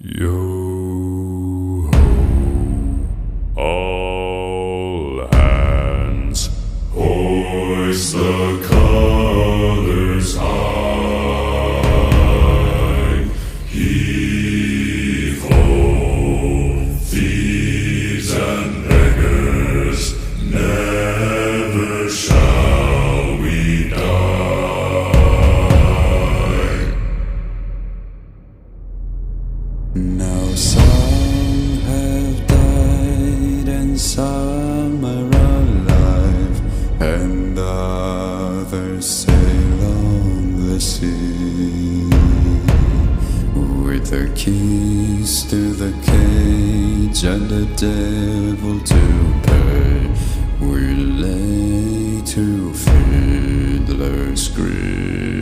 Yo ho, all hands, hoist the colors high. Heave ho, thieves and beggars, never shall we die. Now some have died and some are alive, and others sail on the sea. With the keys to the cage and the devil to pay, we lay to fiddler's grave.